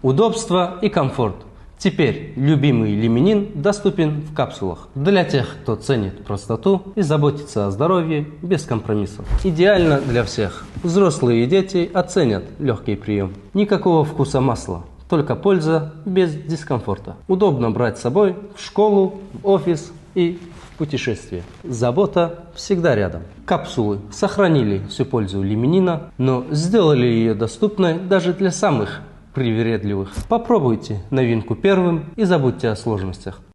Удобство и комфорт. Теперь любимый лиминин доступен в капсулах. Для тех, кто ценит простоту и заботится о здоровье без компромиссов. Идеально для всех. Взрослые и дети оценят легкий прием. Никакого вкуса масла. Только польза без дискомфорта. Удобно брать с собой в школу, в офис и в путешествие. Забота всегда рядом. Капсулы сохранили всю пользу лиминина, но сделали ее доступной даже для самых привередливых. Попробуйте новинку первым и забудьте о сложностях.